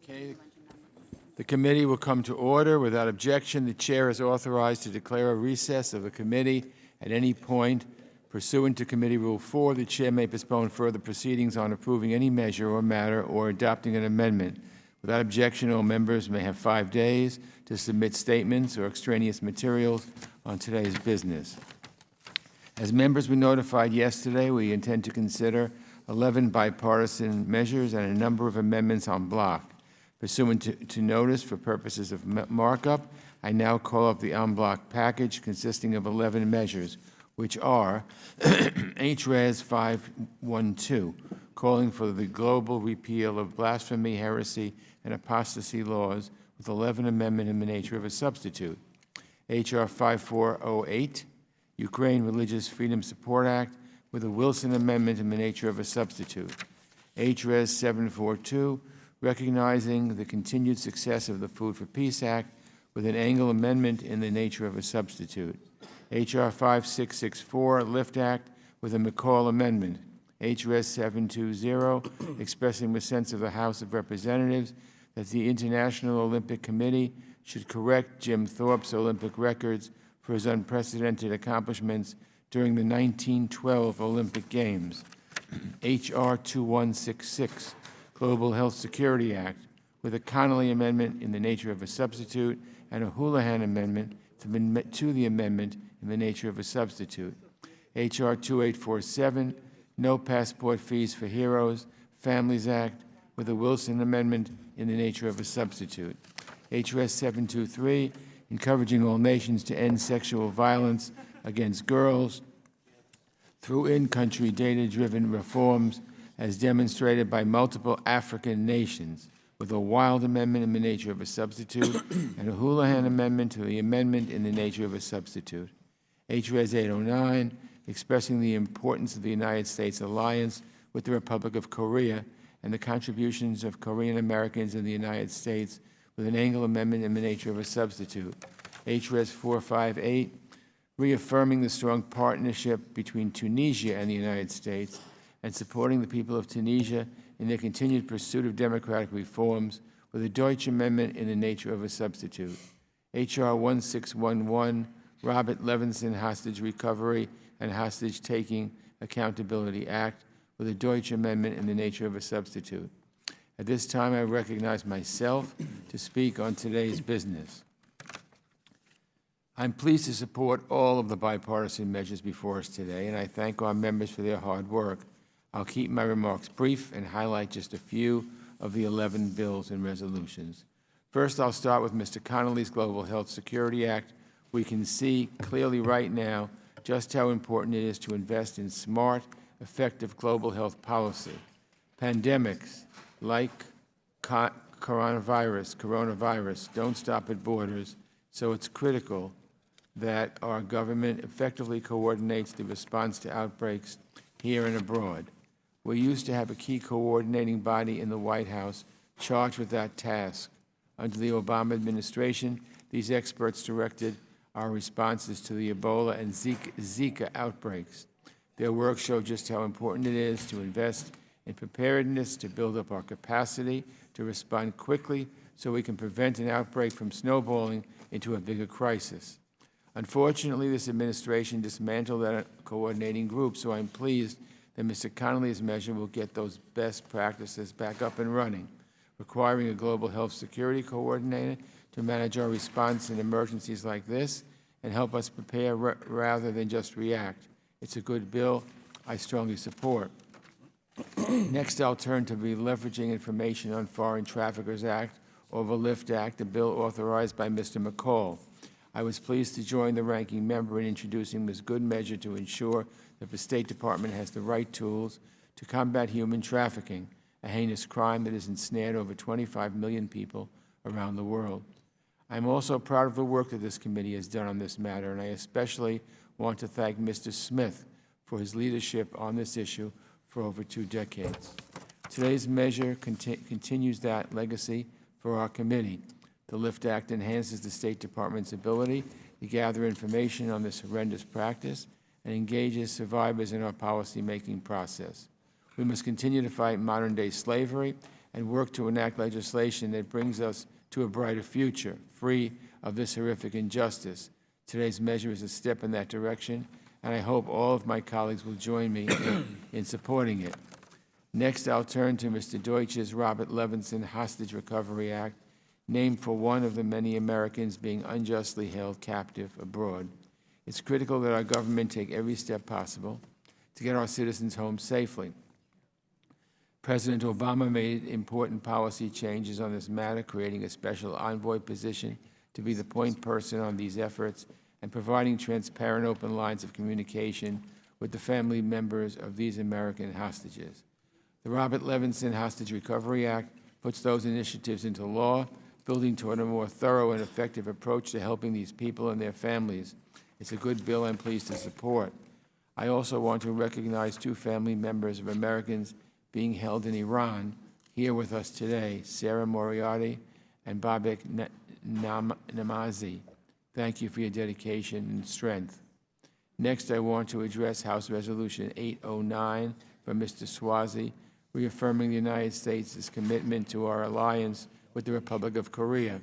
Okay. The committee will come to order. Without objection, the chair is authorized to declare a recess of the committee at any point. Pursuant to Committee Rule 4, the chair may postpone further proceedings on approving any measure or matter or adopting an amendment. Without objection, all members may have 5 days to submit statements or extraneous materials on today's business. As members were notified yesterday, we intend to consider 11 bipartisan measures and a number of amendments en bloc. Pursuant to notice for purposes of markup, I now call up the en bloc package consisting of 11 measures, which are HRES 512, calling for the global repeal of blasphemy, heresy, and apostasy laws with 11 amendment in the nature of a substitute. HR 5408, Ukraine Religious Freedom Support Act, with a Wilson Amendment in the nature of a substitute. HRES 742, recognizing the continued success of the Food for Peace Act, with an Engel Amendment in the nature of a substitute. HR 5664, LIFT Act, with a McCall Amendment. HRES 720, expressing the sense of the House of Representatives that the International Olympic Committee should correct Jim Thorpe's Olympic records for his unprecedented accomplishments during the 1912 Olympic Games. HR 2166, Global Health Security Act, with a Connolly Amendment in the nature of a substitute and a Houlihan Amendment to the amendment in the nature of a substitute. HR 2847, No Passport Fees for Heroes, Families Act, with a Wilson Amendment in the nature of a substitute. HRES 723, encouraging all nations to end sexual violence against girls through in-country data-driven reforms as demonstrated by multiple African nations, with a Wild Amendment in the nature of a substitute and a Houlihan Amendment to the amendment in the nature of a substitute. HRES 809, expressing the importance of the United States alliance with the Republic of Korea and the contributions of Korean Americans in the United States, with an Engel Amendment in the nature of a substitute. HRES 458, reaffirming the strong partnership between Tunisia and the United States and supporting the people of Tunisia in their continued pursuit of democratic reforms, with a Deutsch Amendment in the nature of a substitute. HR 1611, Robert Levinson Hostage Recovery and Hostage Taking Accountability Act, with a Deutsch Amendment in the nature of a substitute. At this time, I recognize myself to speak on today's business. I'm pleased to support all of the bipartisan measures before us today, and I thank our members for their hard work. I'll keep my remarks brief and highlight just a few of the 11 bills and resolutions. First, I'll start with Mr. Connolly's Global Health Security Act. We can see clearly right now just how important it is to invest in smart, effective global health policy. Pandemics like coronavirus don't stop at borders, so it's critical that our government effectively coordinates the response to outbreaks here and abroad. We used to have a key coordinating body in the White House charged with that task. Under the Obama administration, these experts directed our responses to the Ebola and Zika outbreaks. Their work showed just how important it is to invest in preparedness, to build up our capacity, to respond quickly so we can prevent an outbreak from snowballing into a bigger crisis. Unfortunately, this administration dismantled that coordinating group, so I'm pleased that Mr. Connolly's measure will get those best practices back up and running, requiring a global health security coordinator to manage our response in emergencies like this and help us prepare rather than just react. It's a good bill I strongly support. Next, I'll turn to the Leveraging Information on Foreign Traffickers Act, or the LIFT Act, a bill authorized by Mr. McCall. I was pleased to join the ranking member in introducing this good measure to ensure that the State Department has the right tools to combat human trafficking, a heinous crime that has ensnared over 25 million people around the world. I'm also proud of the work that this committee has done on this matter, and I especially want to thank Mr. Smith for his leadership on this issue for over 2 decades. Today's measure continues that legacy for our committee. The LIFT Act enhances the State Department's ability to gather information on this horrendous practice and engages survivors in our policymaking process. We must continue to fight modern-day slavery and work to enact legislation that brings us to a brighter future, free of this horrific injustice. Today's measure is a step in that direction, and I hope all of my colleagues will join me in supporting it. Next, I'll turn to Mr. Deutsch's Robert Levinson Hostage Recovery Act, named for one of the many Americans being unjustly held captive abroad. It's critical that our government take every step possible to get our citizens home safely. President Obama made important policy changes on this matter, creating a special envoy position to be the point person on these efforts and providing transparent, open lines of communication with the family members of these American hostages. The Robert Levinson Hostage Recovery Act puts those initiatives into law, building toward a more thorough and effective approach to helping these people and their families. It's a good bill I'm pleased to support. I also want to recognize two family members of Americans being held in Iran here with us today, Sarah Moriarty and Babak Namazi. Thank you for your dedication and strength. Next, I want to address House Resolution 809 from Mr. Swazi, reaffirming the United States' commitment to our alliance with the Republic of Korea.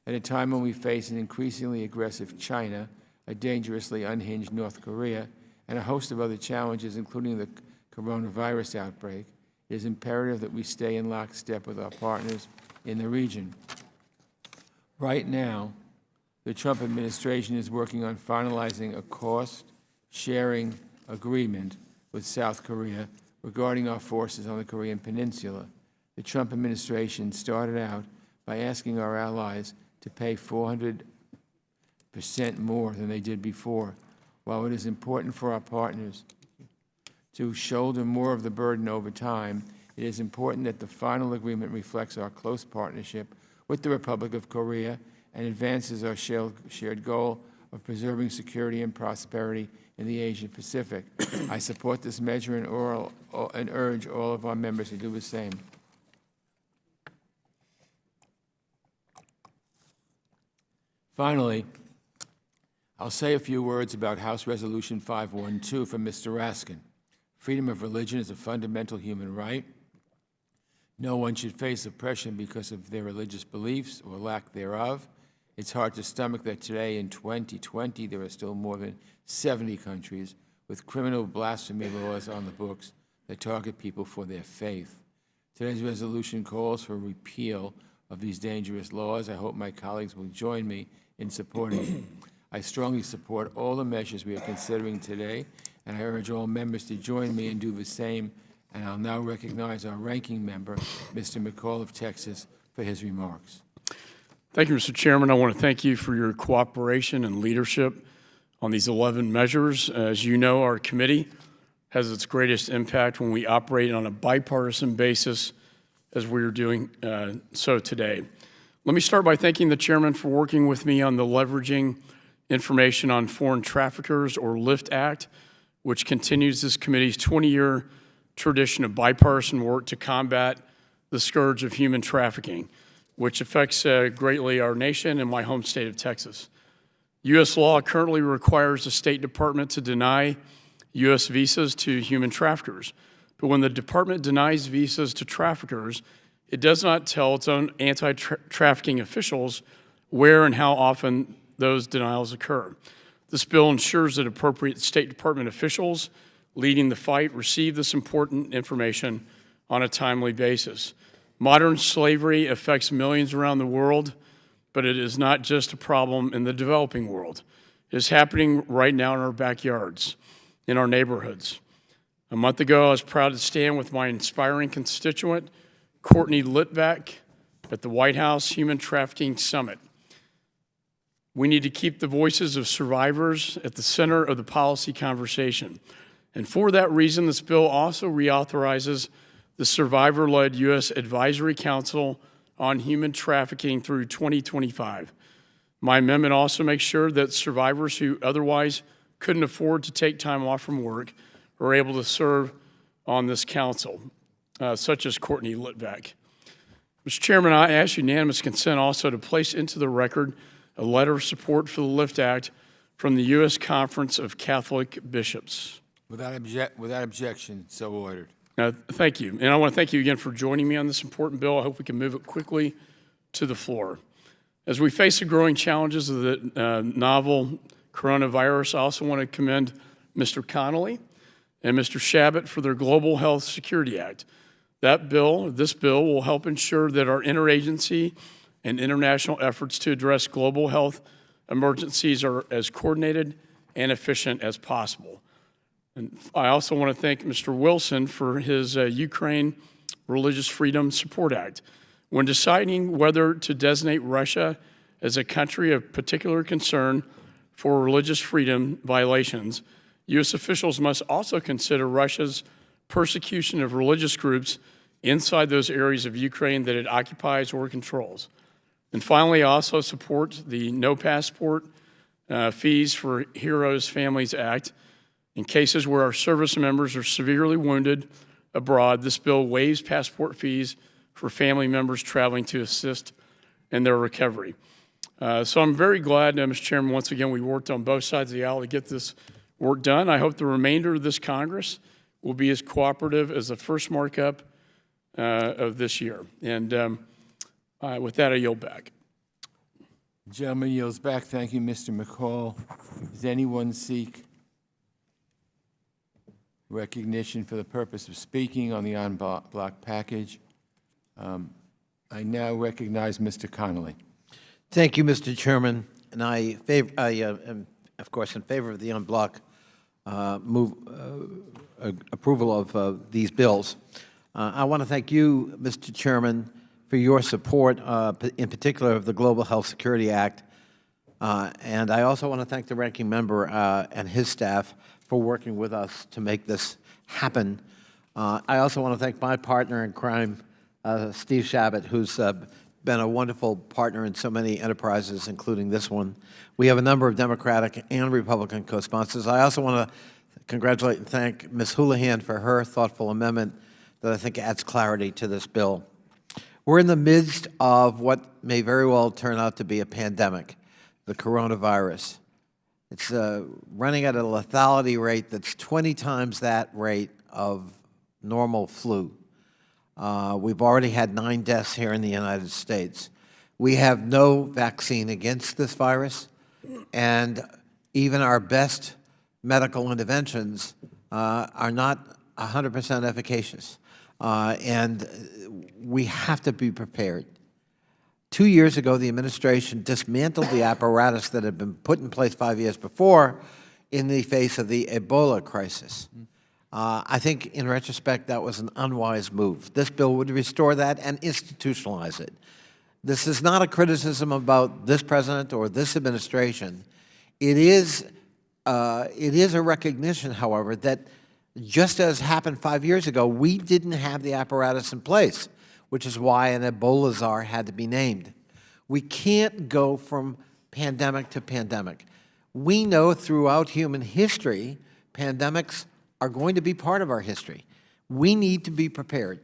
At a time when we face an increasingly aggressive China, a dangerously unhinged North Korea, and a host of other challenges, including the coronavirus outbreak, it is imperative that we stay in lockstep with our partners in the region. Right now, the Trump administration is working on finalizing a cost-sharing agreement with South Korea regarding our forces on the Korean Peninsula. The Trump administration started out by asking our allies to pay 400% more than they did before. While it is important for our partners to shoulder more of the burden over time, it is important that the final agreement reflects our close partnership with the Republic of Korea and advances our shared goal of preserving security and prosperity in the Asia-Pacific. I support this measure and urge all of our members to do the same. Finally, I'll say a few words about House Resolution 512 from Mr. Raskin. Freedom of religion is a fundamental human right. No one should face oppression because of their religious beliefs or lack thereof. It's hard to stomach that today in 2020 there are still more than 70 countries with criminal blasphemy laws on the books that target people for their faith. Today's resolution calls for repeal of these dangerous laws. I hope my colleagues will join me in supporting it. I strongly support all the measures we are considering today, and I urge all members to join me and do the same. And I'll now recognize our ranking member, Mr. McCall of Texas, for his remarks. Thank you, Mr. Chairman. I want to thank you for your cooperation and leadership on these 11 measures. As you know, our committee has its greatest impact when we operate on a bipartisan basis, as we are doing so today. Let me start by thanking the chairman for working with me on the Leveraging Information on Foreign Traffickers, or LIFT Act, which continues this committee's 20-year tradition of bipartisan work to combat the scourge of human trafficking, which affects greatly our nation and my home state of Texas. U.S. law currently requires the State Department to deny U.S. visas to human traffickers. But when the department denies visas to traffickers, it does not tell its own anti-trafficking officials where and how often those denials occur. This bill ensures that appropriate State Department officials leading the fight receive this important information on a timely basis. Modern slavery affects millions around the world, but it is not just a problem in the developing world. It is happening right now in our backyards, in our neighborhoods. A month ago, I was proud to stand with my inspiring constituent, Courtney Litvak, at the White House Human Trafficking Summit. We need to keep the voices of survivors at the center of the policy conversation. And for that reason, this bill also reauthorizes the survivor-led U.S. Advisory Council on Human Trafficking through 2025. My amendment also makes sure that survivors who otherwise couldn't afford to take time off from work are able to serve on this council, such as Courtney Litvak. Mr. Chairman, I ask unanimous consent also to place into the record a letter of support for the LIFT Act from the U.S. Conference of Catholic Bishops. Without objection, so ordered. Thank you. And I want to thank you again for joining me on this important bill. I hope we can move it quickly to the floor. As we face the growing challenges of the novel coronavirus, I also want to commend Mr. Connolly and Mr. Shabbat for their Global Health Security Act. This bill will help ensure that our interagency and international efforts to address global health emergencies are as coordinated and efficient as possible. And I also want to thank Mr. Wilson for his Ukraine Religious Freedom Support Act. When deciding whether to designate Russia as a country of particular concern for religious freedom violations, U.S. officials must also consider Russia's persecution of religious groups inside those areas of Ukraine that it occupies or controls. And finally, I also support the No Passport Fees for Heroes Families Act. In cases where our service members are severely wounded abroad, this bill waives passport fees for family members traveling to assist in their recovery. So I'm very glad, Mr. Chairman, once again, we worked on both sides of the aisle to get this work done. I hope the remainder of this Congress will be as cooperative as the first markup of this year. And with that, I yield back. The gentleman yields back. Thank you, Mr. McCall. Does anyone seek recognition for the purpose of speaking on the en bloc package? I now recognize Mr. Connolly. Thank you, Mr. Chairman. And I am, of course, in favor of the en bloc approval of these bills. I want to thank you, Mr. Chairman, for your support, in particular of the Global Health Security Act. And I also want to thank the ranking member and his staff for working with us to make this happen. I also want to thank my partner in crime, Steve Shabbat, who's been a wonderful partner in so many enterprises, including this one. We have a number of Democratic and Republican co-sponsors. I also want to congratulate and thank Ms. Houlihan for her thoughtful amendment that I think adds clarity to this bill. We're in the midst of what may very well turn out to be a pandemic, the coronavirus. It's running at a lethality rate that's 20 times that rate of normal flu. We've already had 9 deaths here in the United States. We have no vaccine against this virus, and even our best medical interventions are not 100% efficacious. And we have to be prepared. 2 years ago, the administration dismantled the apparatus that had been put in place 5 years before in the face of the Ebola crisis. I think, in retrospect, that was an unwise move. This bill would restore that and institutionalize it. This is not a criticism about this president or this administration. It is a recognition, however, that just as happened 5 years ago, we didn't have the apparatus in place, which is why an Ebola czar had to be named. We can't go from pandemic to pandemic. We know throughout human history, pandemics are going to be part of our history. We need to be prepared.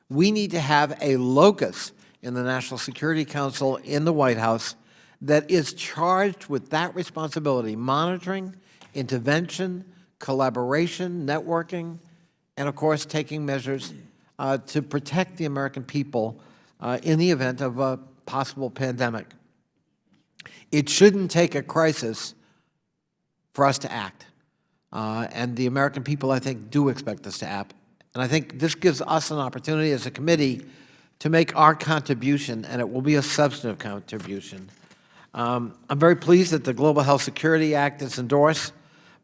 We need to have a locus in the National Security Council in the White House that is charged with that responsibility, monitoring, intervention, collaboration, networking, and of course taking measures to protect the American people in the event of a possible pandemic. It shouldn't take a crisis for us to act. And the American people, I think, do expect us to act. And I think this gives us an opportunity as a committee to make our contribution, and it will be a substantive contribution. I'm very pleased that the Global Health Security Act is endorsed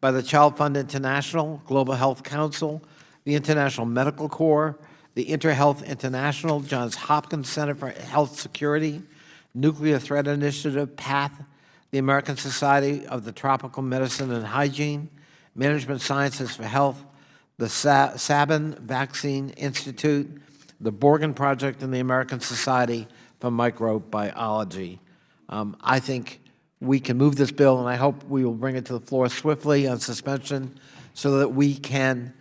by the Child Fund International, Global Health Council, the International Medical Corps, the InterHealth International, Johns Hopkins Center for Health Security, Nuclear Threat Initiative, PATH, the American Society of the Tropical Medicine and Hygiene, Management Sciences for Health, the Sabin Vaccine Institute, the Borgen Project, and the American Society for Microbiology. I think we can move this bill, and I hope we will bring it to the floor swiftly on suspension so that we can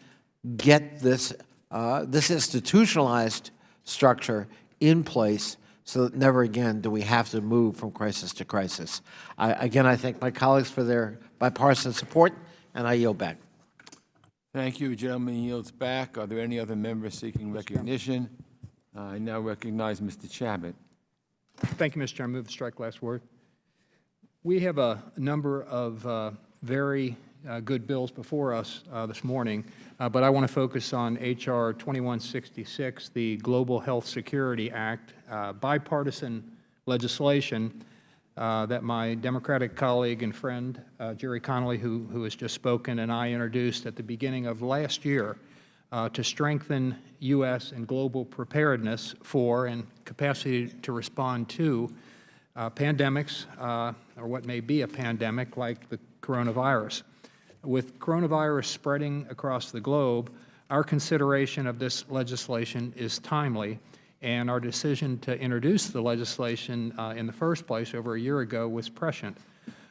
get this, this institutionalized structure in place so that never again do we have to move from crisis to crisis. Again, I thank my colleagues for their bipartisan support, and I yield back. Thank you. The gentleman yields back. Are there any other members seeking recognition? I now recognize Mr. Chabot. Thank you, Mr. Chairman. Move the strike last word. We have a number of very good bills before us this morning, but I want to focus on H.R. 2166, the Global Health Security Act, bipartisan legislation that my Democratic colleague and friend, Jerry Connolly, who has just spoken, and I introduced at the beginning of last year to strengthen U.S. and global preparedness for and capacity to respond to pandemics, or what may be a pandemic like the coronavirus. With coronavirus spreading across the globe, our consideration of this legislation is timely, and our decision to introduce the legislation in the first place over a year ago was prescient.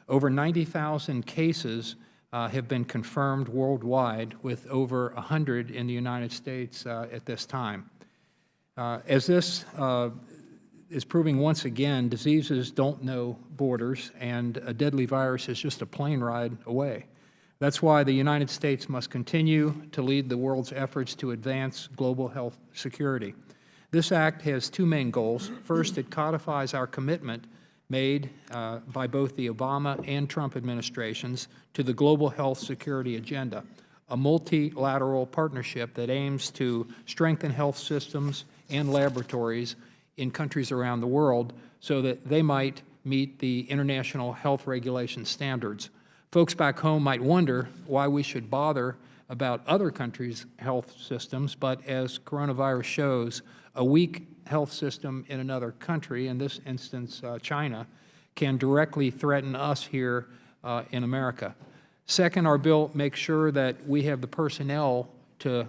Over 90,000 cases have been confirmed worldwide, with over 100 in the United States at this time. As this is proving once again, diseases don't know borders, and a deadly virus is just a plane ride away. That's why the United States must continue to lead the world's efforts to advance global health security. This act has two main goals. First, it codifies our commitment made by both the Obama and Trump administrations to the global health security agenda, a multilateral partnership that aims to strengthen health systems and laboratories in countries around the world so that they might meet the international health regulation standards. Folks back home might wonder why we should bother about other countries' health systems, but as coronavirus shows, a weak health system in another country, in this instance China, can directly threaten us here in America. Second, our bill makes sure that we have the personnel the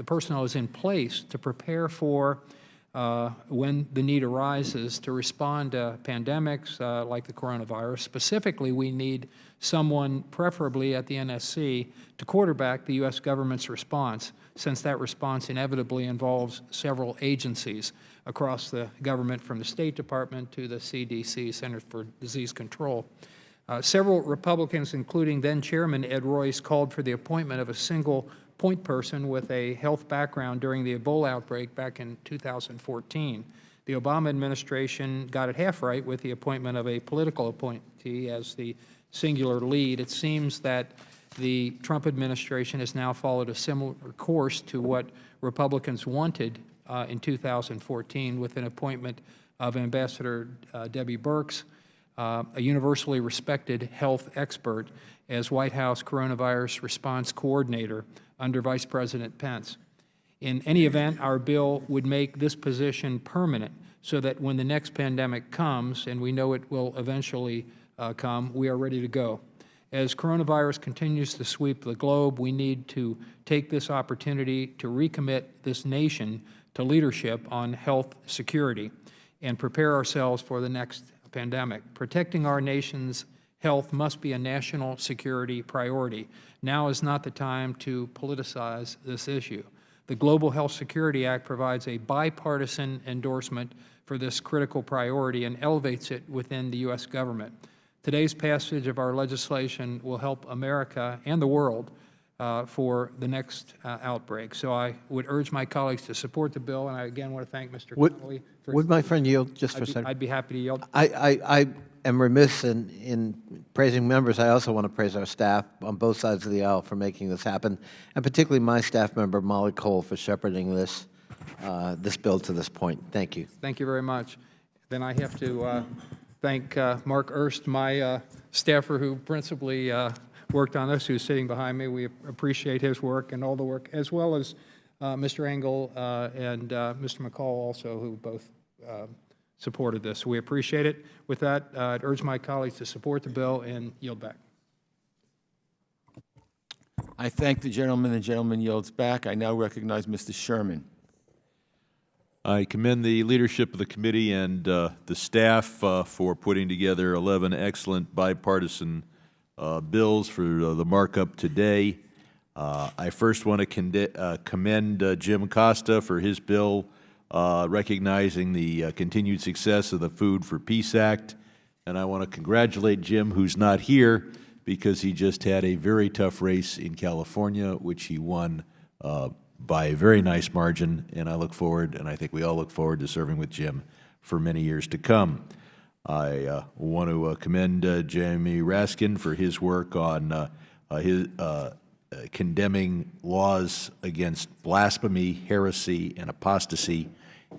personnel is in place to prepare for when the need arises to respond to pandemics like the coronavirus. Specifically, we need someone, preferably at the NSC, to quarterback the U.S. government's response, since that response inevitably involves several agencies across the government, from the State Department to the CDC, Centers for Disease Control. Several Republicans, including then-Chairman Ed Royce, called for the appointment of a single point person with a health background during the Ebola outbreak back in 2014. The Obama administration got it half right with the appointment of a political appointee as the singular lead. It seems that the Trump administration has now followed a similar course to what Republicans wanted in 2014 with an appointment of Ambassador Debbie Birx, a universally respected health expert, as White House coronavirus response coordinator under Vice President Pence. In any event, our bill would make this position permanent so that when the next pandemic comes, and we know it will eventually come, we are ready to go. As coronavirus continues to sweep the globe, we need to take this opportunity to recommit this nation to leadership on health security and prepare ourselves for the next pandemic. Protecting our nation's health must be a national security priority. Now is not the time to politicize this issue. The Global Health Security Act provides a bipartisan endorsement for this critical priority and elevates it within the U.S. government. Today's passage of our legislation will help America and the world for the next outbreak. So I would urge my colleagues to support the bill, and I again want to thank Mr. Connolly. Would my friend yield just for a second? I'd be happy to yield. I am remiss in praising members. I also want to praise our staff on both sides of the aisle for making this happen, and particularly my staff member, Molly Cole, for shepherding this bill to this point. Thank you. Thank you very much. Then I have to thank Mark Erst, my staffer who principally worked on this, who's sitting behind me. We appreciate his work and all the work, as well as Mr. Engel and Mr. McCall also, who both supported this. We appreciate it. With that, I'd urge my colleagues to support the bill and yield back. I thank the gentleman. The gentleman yields back. I now recognize Mr. Sherman. I commend the leadership of the committee and the staff for putting together 11 excellent bipartisan bills for the markup today. I first want to commend Jim Costa for his bill recognizing the continued success of the Food for Peace Act, and I want to congratulate Jim, who's not here, because he just had a very tough race in California, which he won by a very nice margin, and I look forward, and I think we all look forward to serving with Jim for many years to come. I want to commend Jamie Raskin for his work on condemning laws against blasphemy, heresy, and apostasy.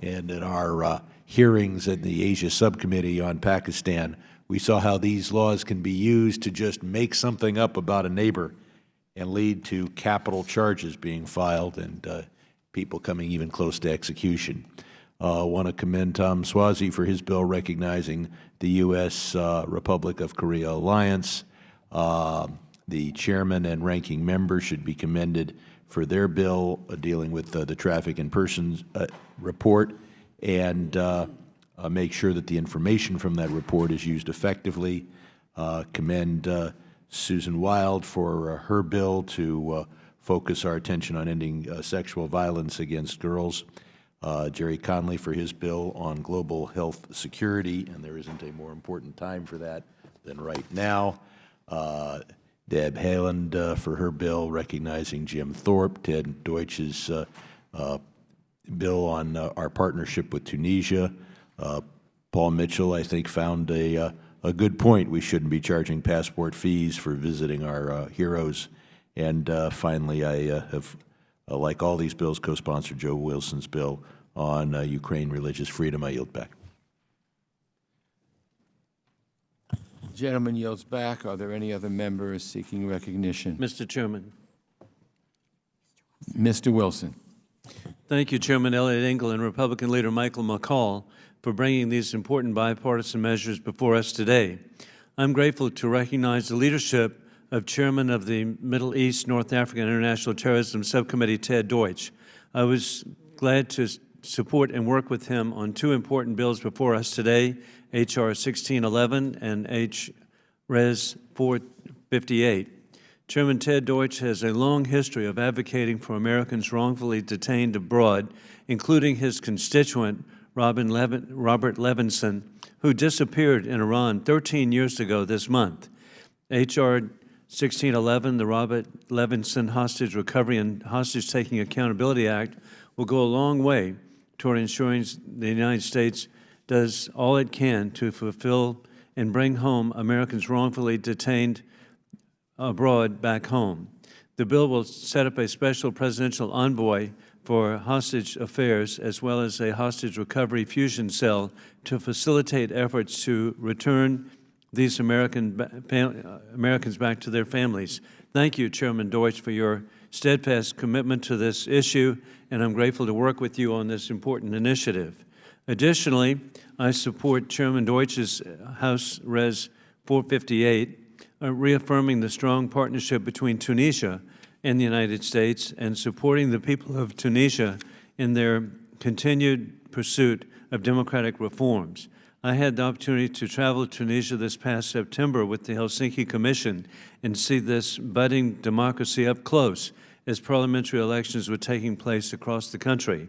And in our hearings in the Asia Subcommittee on Pakistan, we saw how these laws can be used to just make something up about a neighbor and lead to capital charges being filed and people coming even close to execution. I want to commend Tom Swazi for his bill recognizing the U.S. Republic of Korea alliance. The chairman and ranking member should be commended for their bill dealing with the traffic in persons report, and make sure that the information from that report is used effectively. Commend Susan Wild for her bill to focus our attention on ending sexual violence against girls. Jerry Conley for his bill on global health security, and there isn't a more important time for that than right now. Deb Haaland for her bill recognizing Jim Thorpe. Ted Deutsch's bill on our partnership with Tunisia. Paul Mitchell, I think, found a good point. We shouldn't be charging passport fees for visiting our heroes. And finally, I have, like all these bills, co-sponsored Joe Wilson's bill on Ukraine religious freedom. I yield back. Gentleman yields back. Are there any other members seeking recognition? Mr. Chairman. Mr. Wilson. Thank you, Chairman Elliott Engel and Republican leader Michael McCall, for bringing these important bipartisan measures before us today. I'm grateful to recognize the leadership of Chairman of the Middle East, North Africa, and International Terrorism Subcommittee, Ted Deutsch. I was glad to support and work with him on two important bills before us today, H.R. 1611 and H.Res. 458. Chairman Ted Deutsch has a long history of advocating for Americans wrongfully detained abroad, including his constituent, Robert Levinson, who disappeared in Iran 13 years ago this month. H.R. 1611, the Robert Levinson Hostage Recovery and Hostage-Taking Accountability Act, will go a long way toward ensuring the United States does all it can to fulfill and bring home Americans wrongfully detained abroad back home. The bill will set up a special presidential envoy for hostage affairs as well as a hostage recovery fusion cell to facilitate efforts to return these Americans back to their families. Thank you, Chairman Deutsch, for your steadfast commitment to this issue, and I'm grateful to work with you on this important initiative. Additionally, I support Chairman Deutsch's House Res. 458, reaffirming the strong partnership between Tunisia and the United States and supporting the people of Tunisia in their continued pursuit of democratic reforms. I had the opportunity to travel to Tunisia this past September with the Helsinki Commission and see this budding democracy up close as parliamentary elections were taking place across the country.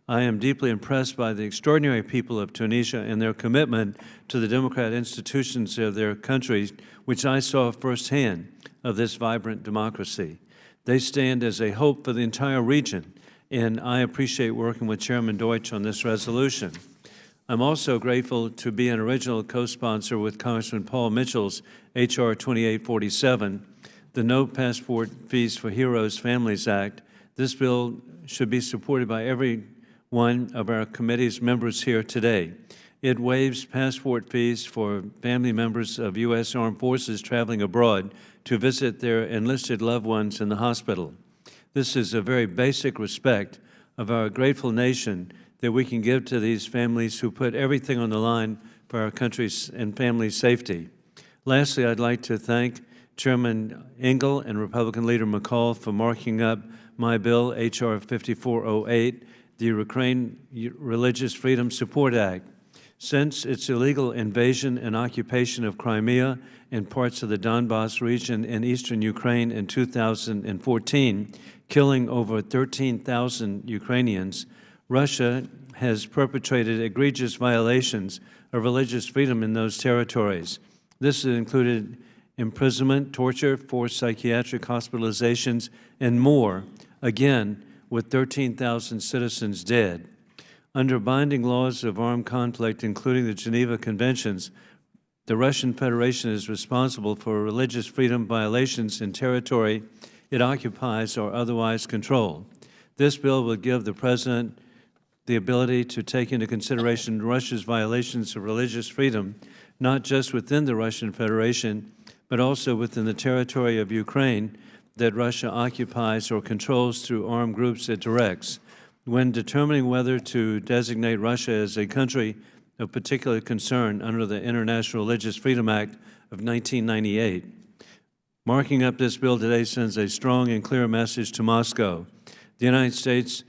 I am deeply impressed by the extraordinary people of Tunisia and their commitment to the democratic institutions of their country, which I saw firsthand of this vibrant democracy. They stand as a hope for the entire region, and I appreciate working with Chairman Deutsch on this resolution. I'm also grateful to be an original co-sponsor with Congressman Paul Mitchell's H.R. 2847, the No Passport Fees for Heroes Families Act. This bill should be supported by every one of our committee's members here today. It waives passport fees for family members of U.S. Armed Forces traveling abroad to visit their enlisted loved ones in the hospital. This is a very basic respect of our grateful nation that we can give to these families who put everything on the line for our country's and family's safety. Lastly, I'd like to thank Chairman Engel and Republican Leader McCall for marking up my bill, H.R. 5408, the Ukraine Religious Freedom Support Act. Since its illegal invasion and occupation of Crimea and parts of the Donbass region in eastern Ukraine in 2014, killing over 13,000 Ukrainians, Russia has perpetrated egregious violations of religious freedom in those territories. This included imprisonment, torture, forced psychiatric hospitalizations, and more, again, with 13,000 citizens dead. Under binding laws of armed conflict, including the Geneva Conventions, the Russian Federation is responsible for religious freedom violations in territory it occupies or otherwise control. This bill will give the President the ability to take into consideration Russia's violations of religious freedom, not just within the Russian Federation, but also within the territory of Ukraine that Russia occupies or controls through armed groups it directs. When determining whether to designate Russia as a country of particular concern under the International Religious Freedom Act of 1998, marking up this bill today sends a strong and clear message to Moscow. The United States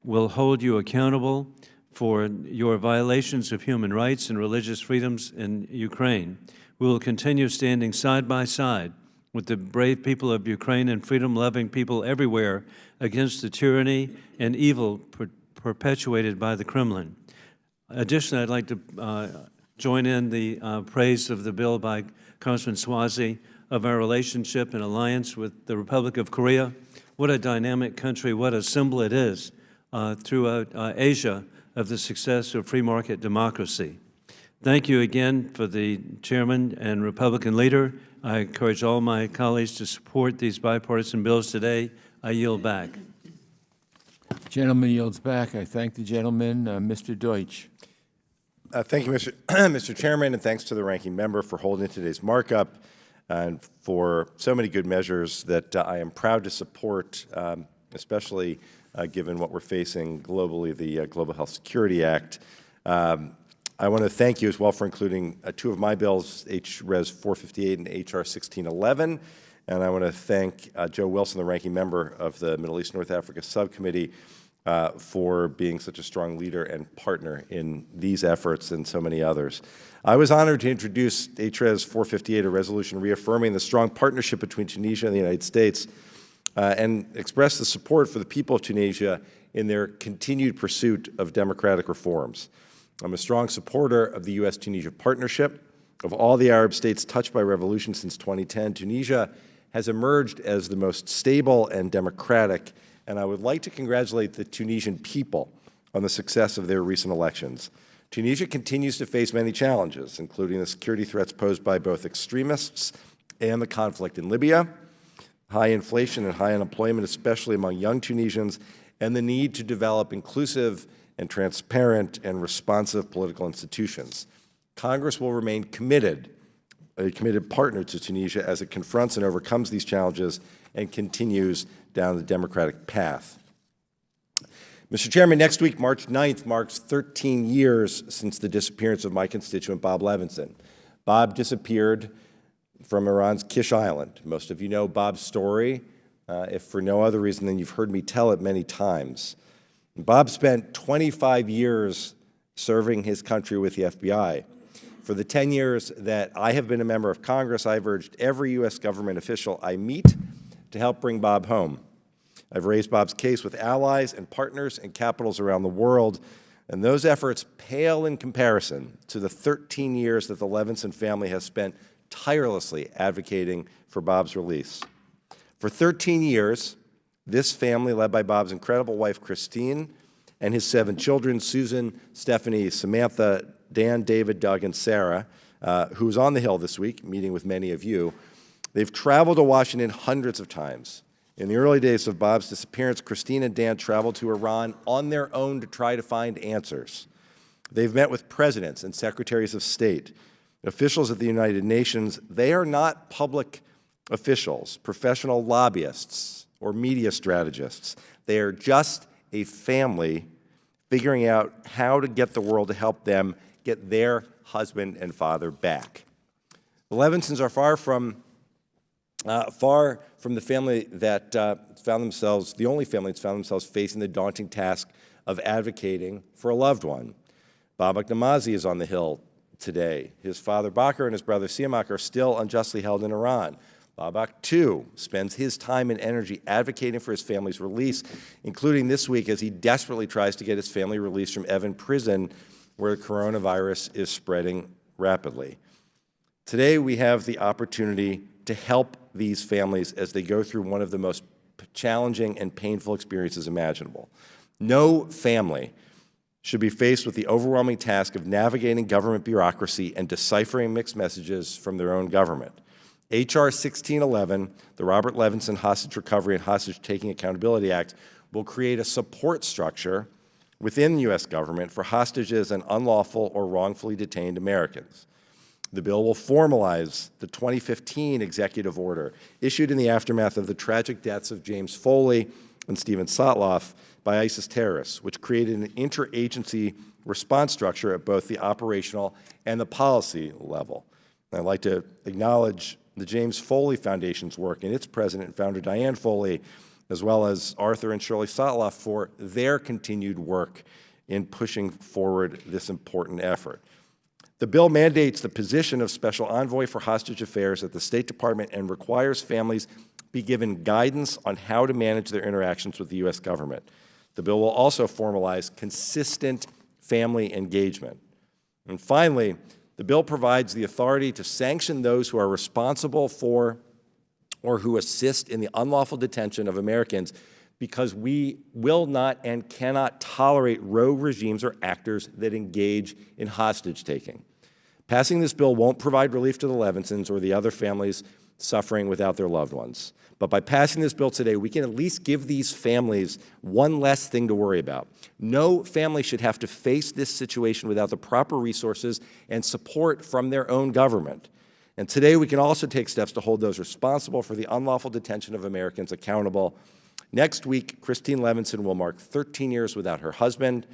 will hold you accountable for your violations of human rights and religious freedoms in Ukraine. We will continue standing side by side with the brave people of Ukraine and freedom-loving people everywhere against the tyranny and evil perpetuated by the Kremlin. Additionally, I'd like to join in the praise of the bill by Congressman Swazi of our relationship and alliance with the Republic of Korea. What a dynamic country, what a symbol it is throughout Asia of the success of free market democracy. Thank you again for the Chairman and Republican leader. I encourage all my colleagues to support these bipartisan bills today. I yield back. Gentleman yields back. I thank the gentleman. Mr. Deutsch. Thank you, Mr. Chairman, and thanks to the ranking member for holding today's markup and for so many good measures that I am proud to support, especially given what we're facing globally, the Global Health Security Act. I want to thank you as well for including two of my bills, H.Res. 458 and H.R. 1611. And I want to thank Joe Wilson, the ranking member of the Middle East North Africa Subcommittee, for being such a strong leader and partner in these efforts and so many others. I was honored to introduce H.Res. 458, a resolution reaffirming the strong partnership between Tunisia and the United States, and express the support for the people of Tunisia in their continued pursuit of democratic reforms. I'm a strong supporter of the U.S.-Tunisia partnership. Of all the Arab states touched by revolution since 2010, Tunisia has emerged as the most stable and democratic, and I would like to congratulate the Tunisian people on the success of their recent elections. Tunisia continues to face many challenges, including the security threats posed by both extremists and the conflict in Libya, high inflation and high unemployment, especially among young Tunisians, and the need to develop inclusive and transparent and responsive political institutions. Congress will remain a committed partner to Tunisia as it confronts and overcomes these challenges and continues down the democratic path. Mr. Chairman, next week, March 9th, marks 13 years since the disappearance of my constituent, Bob Levinson. Bob disappeared from Iran's Kish Island. Most of you know Bob's story, if for no other reason than you've heard me tell it many times. Bob spent 25 years serving his country with the FBI. For the 10 years that I have been a member of Congress, I've urged every U.S. government official I meet to help bring Bob home. I've raised Bob's case with allies and partners in capitals around the world, and those efforts pale in comparison to the 13 years that the Levinson family has spent tirelessly advocating for Bob's release. For 13 years, this family, led by Bob's incredible wife, Christine, and his 7 children, Susan, Stephanie, Samantha, Dan, David, Doug, and Sarah, who's on the Hill this week, meeting with many of you, they've traveled to Washington hundreds of times. In the early days of Bob's disappearance, Christine and Dan traveled to Iran on their own to try to find answers. They've met with presidents and secretaries of state, officials at the United Nations. They are not public officials, professional lobbyists, or media strategists. They are just a family figuring out how to get the world to help them get their husband and father back. The Levinsons are far from the family that found themselves, the only family that's found themselves facing the daunting task of advocating for a loved one. Babak Namazi is on the Hill today. His father Bakr and his brother Siamak are still unjustly held in Iran. Babak, too, spends his time and energy advocating for his family's release, including this week as he desperately tries to get his family released from Evin prison, where the coronavirus is spreading rapidly. Today, we have the opportunity to help these families as they go through one of the most challenging and painful experiences imaginable. No family should be faced with the overwhelming task of navigating government bureaucracy and deciphering mixed messages from their own government. H.R. 1611, the Robert Levinson Hostage Recovery and Hostage Taking Accountability Act, will create a support structure within the U.S. government for hostages and unlawful or wrongfully detained Americans. The bill will formalize the 2015 executive order issued in the aftermath of the tragic deaths of James Foley and Stephen Sotloff by ISIS terrorists, which created an interagency response structure at both the operational and the policy level. And I'd like to acknowledge the James Foley Foundation's work and its president and founder, Diane Foley, as well as Arthur and Shirley Sotloff for their continued work in pushing forward this important effort. The bill mandates the position of Special Envoy for Hostage Affairs at the State Department and requires families be given guidance on how to manage their interactions with the U.S. government. The bill will also formalize consistent family engagement. And finally, the bill provides the authority to sanction those who are responsible for or who assist in the unlawful detention of Americans, because we will not and cannot tolerate rogue regimes or actors that engage in hostage-taking. Passing this bill won't provide relief to the Levinsons or the other families suffering without their loved ones. But by passing this bill today, we can at least give these families one less thing to worry about. No family should have to face this situation without the proper resources and support from their own government. And today we can also take steps to hold those responsible for the unlawful detention of Americans accountable. Next week, Christine Levinson will mark 13 years without her husband.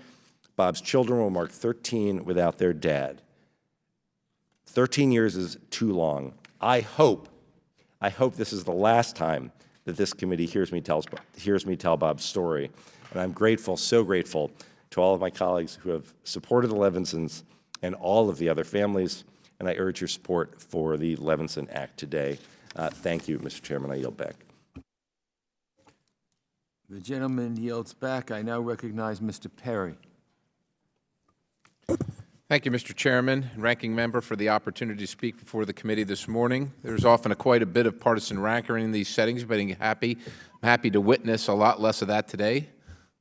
Bob's children will mark 13 without their dad. 13 years is too long. I hope this is the last time that this committee hears me tell Bob's story. And I'm grateful, so grateful, to all of my colleagues who have supported the Levinsons and all of the other families. And I urge your support for the Levinson Act today. Thank you, Mr. Chairman. I yield back. The gentleman yields back. I now recognize Mr. Perry. Thank you, Mr. Chairman and Ranking Member, for the opportunity to speak before the committee this morning. There's often quite a bit of partisan rancor in these settings, but I'm happy to witness a lot less of that today.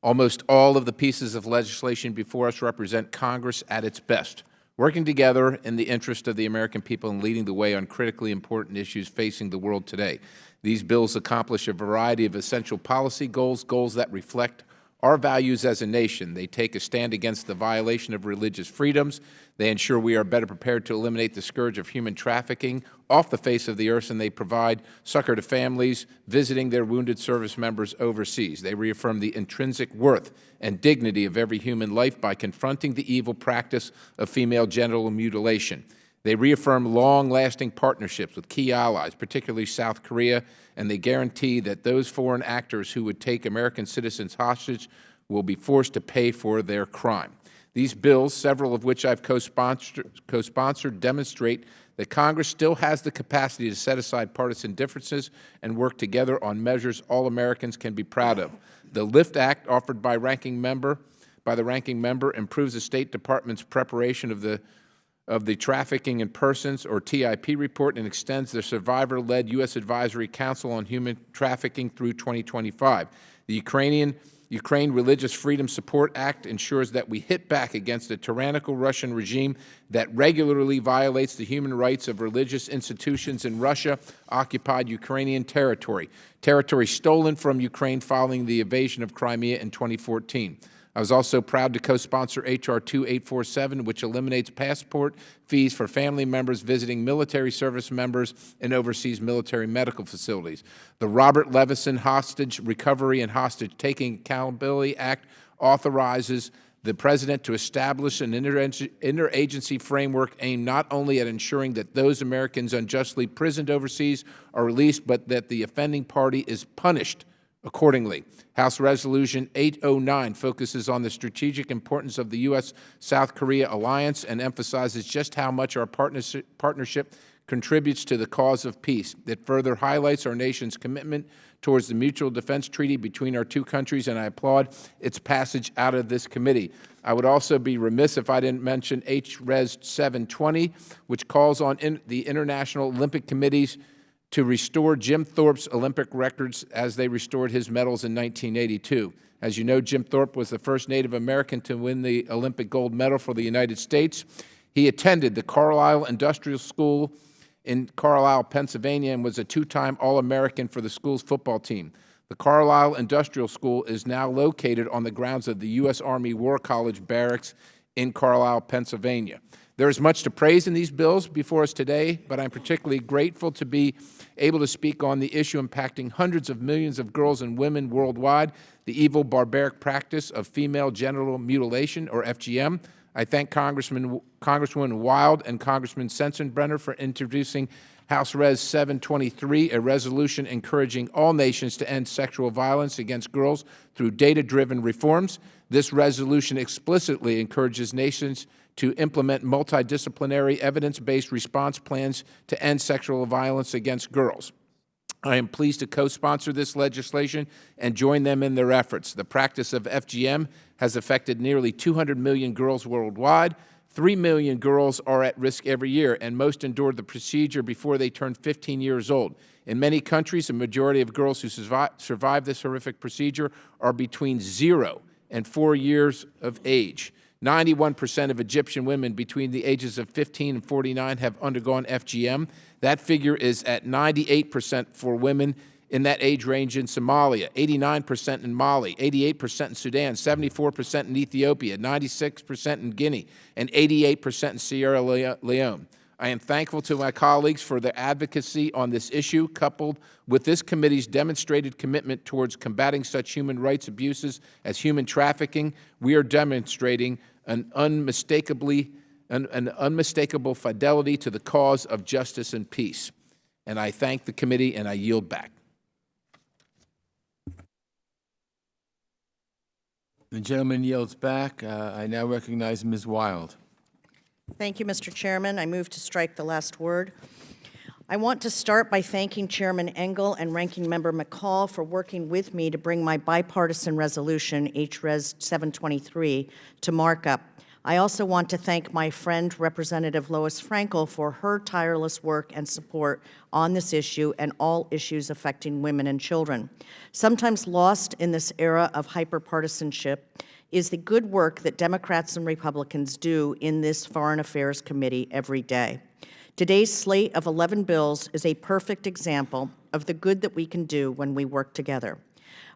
Almost all of the pieces of legislation before us represent Congress at its best, working together in the interest of the American people and leading the way on critically important issues facing the world today. These bills accomplish a variety of essential policy goals that reflect our values as a nation. They take a stand against the violation of religious freedoms. They ensure we are better prepared to eliminate the scourge of human trafficking off the face of the earth, and they provide succor to families visiting their wounded service members overseas. They reaffirm the intrinsic worth and dignity of every human life by confronting the evil practice of female genital mutilation. They reaffirm long-lasting partnerships with key allies, particularly South Korea, and they guarantee that those foreign actors who would take American citizens hostage will be forced to pay for their crime. These bills, several of which I've co-sponsored, demonstrate that Congress still has the capacity to set aside partisan differences and work together on measures all Americans can be proud of. The LIFT Act, offered by the ranking member, improves the State Department's preparation of the Trafficking in Persons, or TIP, report and extends the survivor-led U.S. Advisory Council on Human Trafficking through 2025. The Ukraine Religious Freedom Support Act ensures that we hit back against a tyrannical Russian regime that regularly violates the human rights of religious institutions in Russia-occupied Ukrainian territory stolen from Ukraine following the invasion of Crimea in 2014. I was also proud to co-sponsor H.R. 2847, which eliminates passport fees for family members visiting military service members in overseas military medical facilities. The Robert Levinson Hostage Recovery and Hostage Taking Accountability Act authorizes the President to establish an interagency framework aimed not only at ensuring that those Americans unjustly imprisoned overseas are released, but that the offending party is punished accordingly. House Resolution 809 focuses on the strategic importance of the U.S.-South Korea alliance and emphasizes just how much our partnership contributes to the cause of peace. It further highlights our nation's commitment towards the mutual defense treaty between our two countries, and I applaud its passage out of this committee. I would also be remiss if I didn't mention H.Res. 720, which calls on the International Olympic Committees to restore Jim Thorpe's Olympic records as they restored his medals in 1982. As you know, Jim Thorpe was the first Native American to win the Olympic gold medal for the United States. He attended the Carlisle Industrial School in Carlisle, Pennsylvania, and was a two-time All-American for the school's football team. The Carlisle Industrial School is now located on the grounds of the U.S. Army War College Barracks in Carlisle, Pennsylvania. There is much to praise in these bills before us today, but I'm particularly grateful to be able to speak on the issue impacting hundreds of millions of girls and women worldwide, the evil, barbaric practice of female genital mutilation, or FGM. I thank Congresswoman Wild and Congressman Sensenbrenner for introducing House Res. 723, a resolution encouraging all nations to end sexual violence against girls through data-driven reforms. This resolution explicitly encourages nations to implement multidisciplinary, evidence-based response plans to end sexual violence against girls. I am pleased to co-sponsor this legislation and join them in their efforts. The practice of FGM has affected nearly 200 million girls worldwide. 3 million girls are at risk every year, and most endured the procedure before they turned 15 years old. In many countries, a majority of girls who survive this horrific procedure are between 0 and 4 years of age. 91% of Egyptian women between the ages of 15 and 49 have undergone FGM. That figure is at 98% for women in that age range in Somalia, 89% in Mali, 88% in Sudan, 74% in Ethiopia, 96% in Guinea, and 88% in Sierra Leone. I am thankful to my colleagues for their advocacy on this issue, coupled with this committee's demonstrated commitment towards combating such human rights abuses as human trafficking. We are demonstrating an unmistakable fidelity to the cause of justice and peace. And I thank the committee, and I yield back. The gentleman yields back. I now recognize Ms. Wild. Thank you, Mr. Chairman. I move to strike the last word. I want to start by thanking Chairman Engel and Ranking Member McCall for working with me to bring my bipartisan resolution, H.Res. 723, to markup. I also want to thank my friend, Representative Lois Frankel, for her tireless work and support on this issue and all issues affecting women and children. Sometimes lost in this era of hyperpartisanship is the good work that Democrats and Republicans do in this Foreign Affairs Committee every day. Today's slate of 11 bills is a perfect example of the good that we can do when we work together.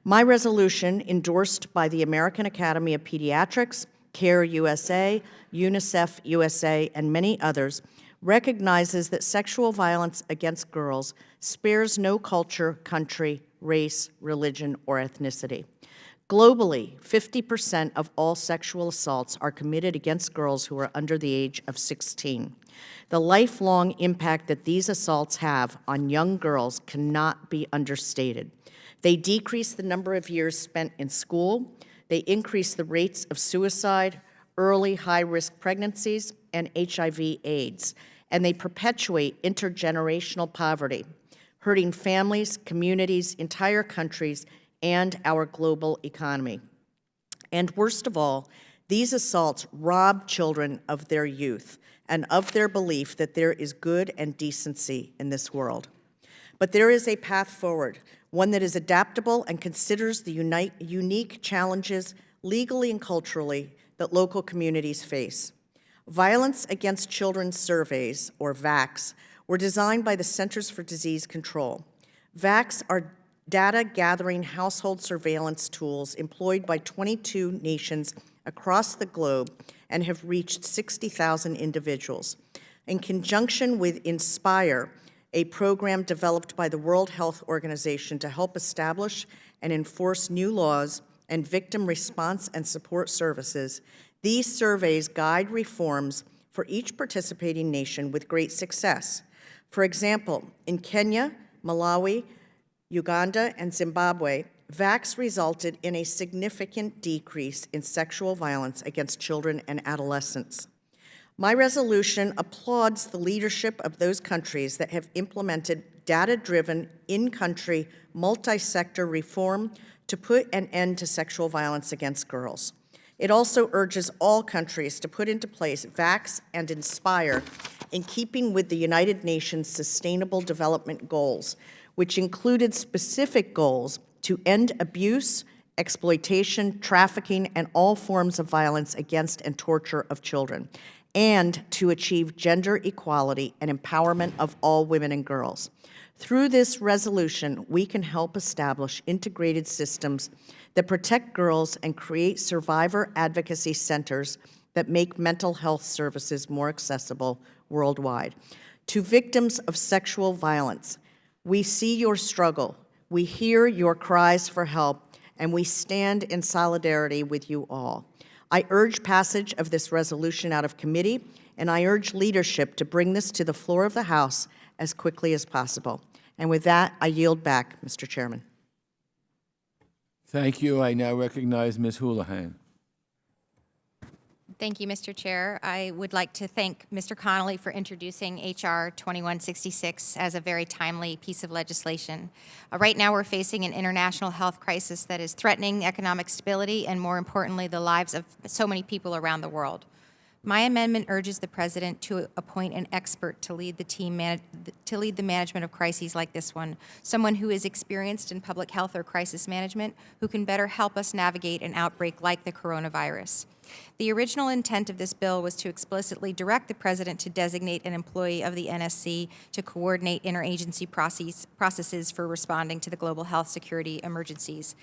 My resolution, endorsed by the American Academy of Pediatrics, CARE USA, UNICEF USA, and many others, recognizes that sexual violence against girls spares no culture, country, race, religion, or ethnicity. Globally, 50% of all sexual assaults are committed against girls who are under the age of 16. The lifelong impact that these assaults have on young girls cannot be understated. They decrease the number of years spent in school, they increase the rates of suicide, early high-risk pregnancies, and HIV/AIDS, and they perpetuate intergenerational poverty, hurting families, communities, entire countries, and our global economy. And worst of all, these assaults rob children of their youth and of their belief that there is good and decency in this world. But there is a path forward, one that is adaptable and considers the unique challenges legally and culturally that local communities face. Violence Against Children surveys, or VACs, were designed by the Centers for Disease Control. VACs are data-gathering household surveillance tools employed by 22 nations across the globe and have reached 60,000 individuals. In conjunction with INSPIRE, a program developed by the World Health Organization to help establish and enforce new laws and victim response and support services, these surveys guide reforms for each participating nation with great success. For example, in Kenya, Malawi, Uganda, and Zimbabwe, VACs resulted in a significant decrease in sexual violence against children and adolescents. My resolution applauds the leadership of those countries that have implemented data-driven, in-country, multi-sector reform to put an end to sexual violence against girls. It also urges all countries to put into place VACs and INSPIRE in keeping with the United Nations Sustainable Development Goals, which included specific goals to end abuse, exploitation, trafficking, and all forms of violence against and torture of children, and to achieve gender equality and empowerment of all women and girls. Through this resolution, we can help establish integrated systems that protect girls and create survivor advocacy centers that make mental health services more accessible worldwide. To victims of sexual violence, we see your struggle, we hear your cries for help, and we stand in solidarity with you all. I urge passage of this resolution out of committee, and I urge leadership to bring this to the floor of the House as quickly as possible. And with that, I yield back, Mr. Chairman. Thank you. I now recognize Ms. Houlihan. Thank you, Mr. Chair. I would like to thank Mr. Connolly for introducing H.R. 2166 as a very timely piece of legislation. Right now, we're facing an international health crisis that is threatening economic stability and, more importantly, the lives of so many people around the world. My amendment urges the President to appoint an expert to lead the management of crises like this one, someone who is experienced in public health or crisis management, who can better help us navigate an outbreak like the coronavirus. The original intent of this bill was to explicitly direct the President to designate an employee of the NSC to coordinate interagency processes for responding to the global health security emergencies.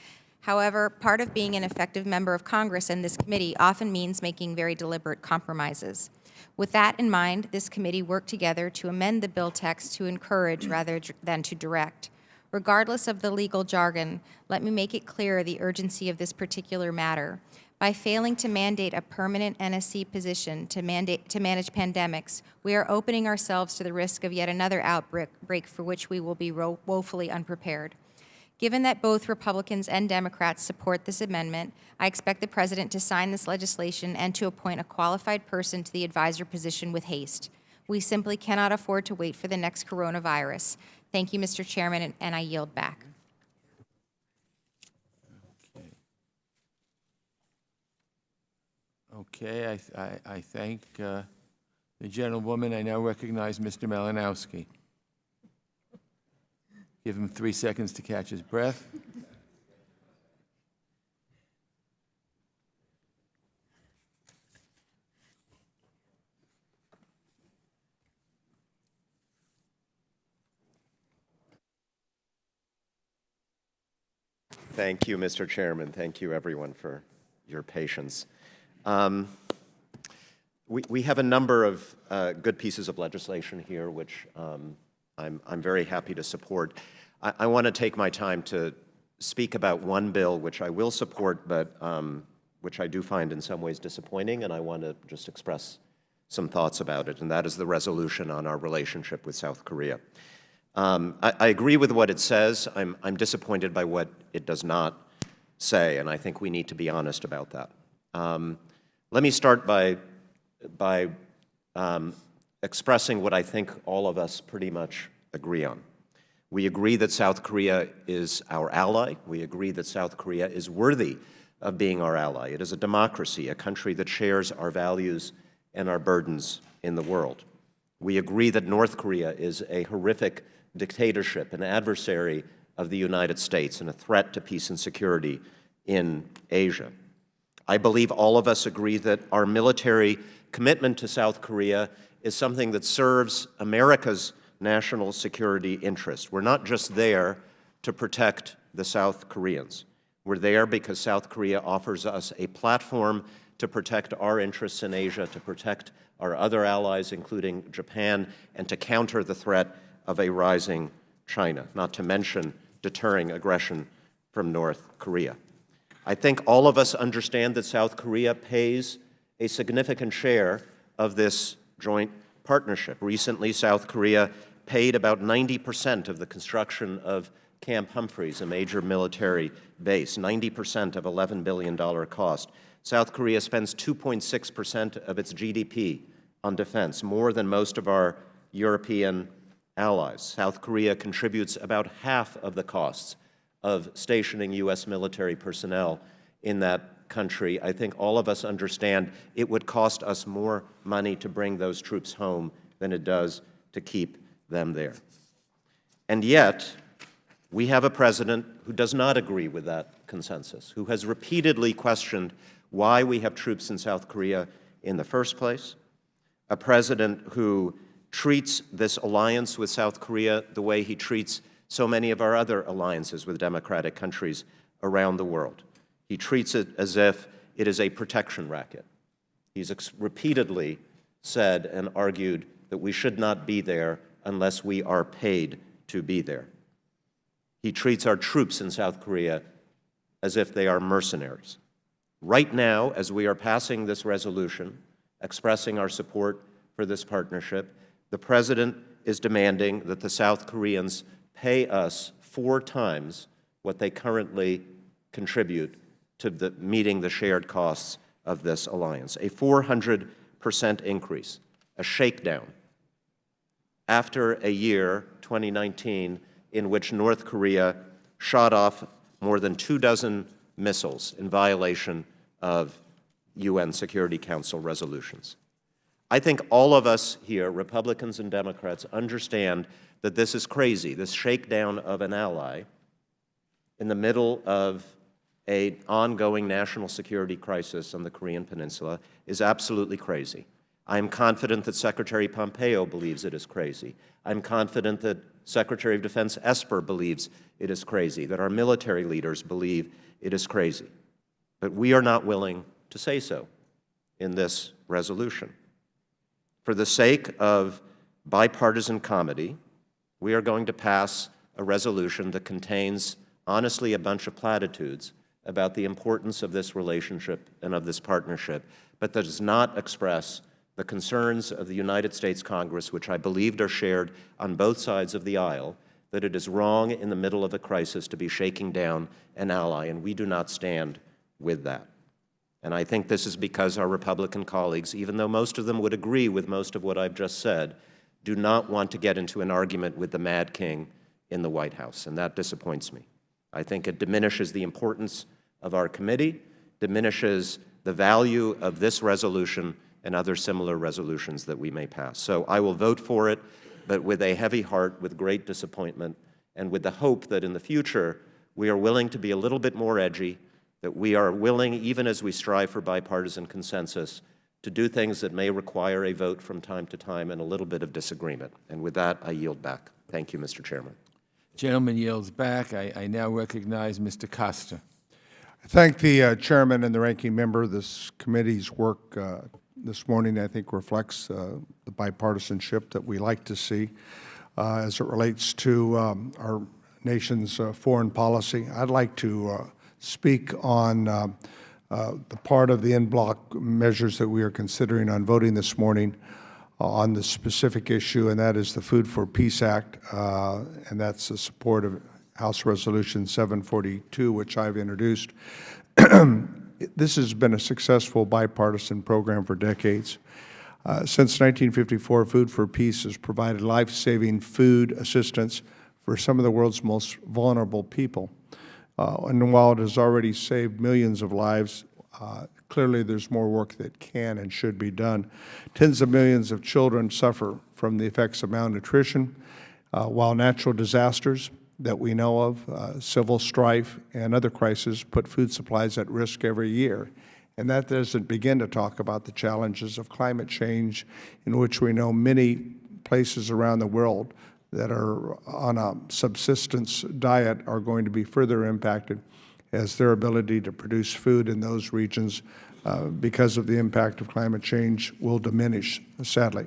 However, part of being an effective member of Congress and this committee often means making very deliberate compromises. With that in mind, this committee worked together to amend the bill text to encourage rather than to direct. Regardless of the legal jargon, let me make it clear the urgency of this particular matter. By failing to mandate a permanent NSC position to manage pandemics, we are opening ourselves to the risk of yet another outbreak for which we will be woefully unprepared. Given that both Republicans and Democrats support this amendment, I expect the President to sign this legislation and to appoint a qualified person to the advisor position with haste. We simply cannot afford to wait for the next coronavirus. Thank you, Mr. Chairman, and I yield back. Okay, I thank the gentlewoman. I now recognize Mr. Malinowski. Give him 3 seconds to catch his breath. Thank you, Mr. Chairman. Thank you, everyone, for your patience. We have a number of good pieces of legislation here, which I'm very happy to support. I want to take my time to speak about one bill which I will support, but which I do find in some ways disappointing, and I want to just express some thoughts about it, and that is the resolution on our relationship with South Korea. I agree with what it says. I'm disappointed by what it does not say, and I think we need to be honest about that. Let me start by expressing what I think all of us pretty much agree on. We agree that South Korea is our ally. We agree that South Korea is worthy of being our ally. It is a democracy, a country that shares our values and our burdens in the world. We agree that North Korea is a horrific dictatorship, an adversary of the United States, and a threat to peace and security in Asia. I believe all of us agree that our military commitment to South Korea is something that serves America's national security interest. We're not just there to protect the South Koreans. We're there because South Korea offers us a platform to protect our interests in Asia, to protect our other allies, including Japan, and to counter the threat of a rising China, not to mention deterring aggression from North Korea. I think all of us understand that South Korea pays a significant share of this joint partnership. Recently, South Korea paid about 90% of the construction of Camp Humphreys, a major military base, 90% of $11 billion cost. South Korea spends 2.6% of its GDP on defense, more than most of our European allies. South Korea contributes about half of the costs of stationing U.S. military personnel in that country. I think all of us understand it would cost us more money to bring those troops home than it does to keep them there. And yet, we have a president who does not agree with that consensus, who has repeatedly questioned why we have troops in South Korea in the first place, a president who treats this alliance with South Korea the way he treats so many of our other alliances with democratic countries around the world. He treats it as if it is a protection racket. He's repeatedly said and argued that we should not be there unless we are paid to be there. He treats our troops in South Korea as if they are mercenaries. Right now, as we are passing this resolution, expressing our support for this partnership, the President is demanding that the South Koreans pay us 4 times what they currently contribute to meeting the shared costs of this alliance, a 400% increase, a shakedown, after a year, 2019, in which North Korea shot off more than 24 missiles in violation of UN Security Council resolutions. I think all of us here, Republicans and Democrats, understand that this is crazy. This shakedown of an ally in the middle of an ongoing national security crisis on the Korean Peninsula is absolutely crazy. I'm confident that Secretary Pompeo believes it is crazy. I'm confident that Secretary of Defense Esper believes it is crazy, that our military leaders believe it is crazy. But we are not willing to say so in this resolution. For the sake of bipartisan comity, we are going to pass a resolution that contains, honestly, a bunch of platitudes about the importance of this relationship and of this partnership, but that does not express the concerns of the United States Congress, which I believed are shared on both sides of the aisle, that it is wrong in the middle of a crisis to be shaking down an ally, and we do not stand with that. And I think this is because our Republican colleagues, even though most of them would agree with most of what I've just said, do not want to get into an argument with the Mad King in the White House, and that disappoints me. I think it diminishes the importance of our committee, diminishes the value of this resolution and other similar resolutions that we may pass. So I will vote for it, but with a heavy heart, with great disappointment, and with the hope that in the future we are willing to be a little bit more edgy, that we are willing, even as we strive for bipartisan consensus, to do things that may require a vote from time to time and a little bit of disagreement. And with that, I yield back. Thank you, Mr. Chairman. Gentleman yields back. I now recognize Mr. Costa. I thank the chairman and the ranking member. This committee's work this morning, I think, reflects the bipartisanship that we like to see as it relates to our nation's foreign policy. I'd like to speak on the part of the en bloc measures that we are considering on voting this morning on the specific issue, and that is the Food for Peace Act, and that's the support of House Resolution 742, which I've introduced. This has been a successful bipartisan program for decades. Since 1954, Food for Peace has provided life-saving food assistance for some of the world's most vulnerable people. And while it has already saved millions of lives, clearly there's more work that can and should be done. Tens of millions of children suffer from the effects of malnutrition, while natural disasters that we know of, civil strife and other crises, put food supplies at risk every year. And that doesn't begin to talk about the challenges of climate change, in which we know many places around the world that are on a subsistence diet are going to be further impacted as their ability to produce food in those regions because of the impact of climate change will diminish, sadly.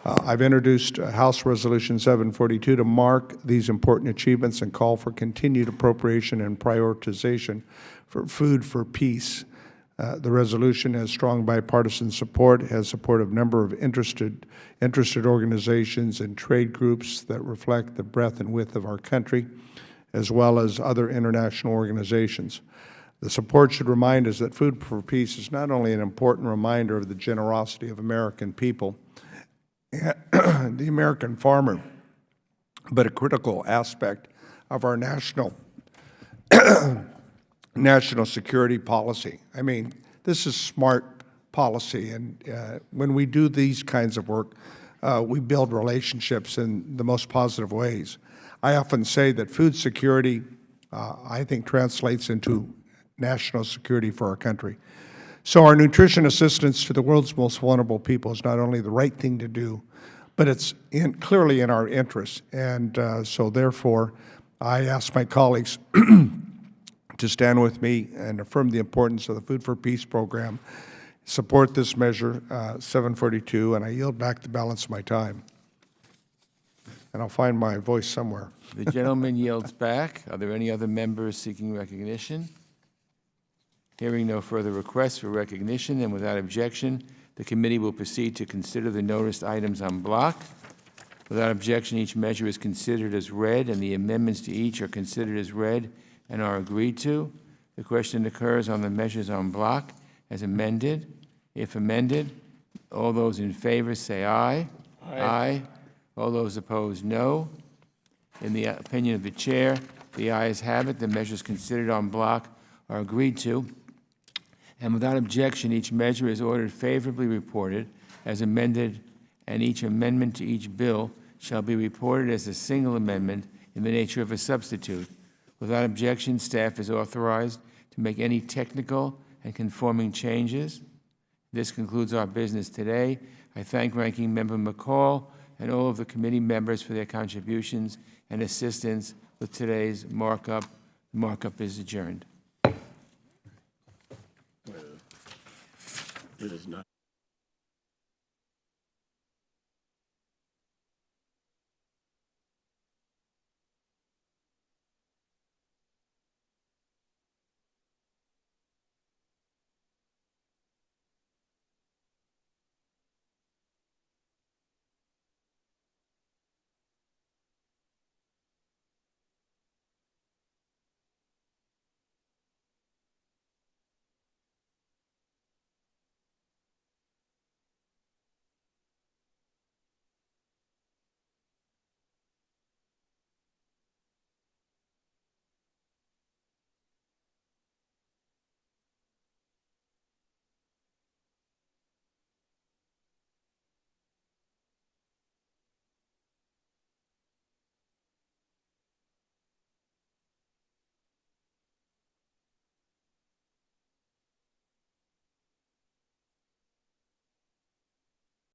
I've introduced House Resolution 742 to mark these important achievements and call for continued appropriation and prioritization for Food for Peace. The resolution has strong bipartisan support, has support of a number of interested organizations and trade groups that reflect the breadth and width of our country, as well as other international organizations. The support should remind us that Food for Peace is not only an important reminder of the generosity of American people, the American farmer, but a critical aspect of our national security policy. I mean, this is smart policy, and when we do these kinds of work, we build relationships in the most positive ways. I often say that food security, I think, translates into national security for our country. So our nutrition assistance to the world's most vulnerable people is not only the right thing to do, but it's clearly in our interest. And so therefore, I ask my colleagues to stand with me and affirm the importance of the Food for Peace program, support this measure, 742, and I yield back the balance of my time. And I'll find my voice somewhere. The gentleman yields back. Are there any other members seeking recognition? Hearing no further requests for recognition, and without objection, the committee will proceed to consider the noticed items en bloc. Without objection, each measure is considered as read, and the amendments to each are considered as read and are agreed to. The question occurs on the measures en bloc as amended. If amended, all those in favor say aye. Aye. All those opposed, no. In the opinion of the chair, the ayes have it. The measures considered en bloc are agreed to. And without objection, each measure is ordered favorably reported as amended, and each amendment to each bill shall be reported as a single amendment in the nature of a substitute. Without objection, staff is authorized to make any technical and conforming changes. This concludes our business today. I thank Ranking Member McCall and all of the committee members for their contributions and assistance with today's markup. Markup is adjourned. It is not.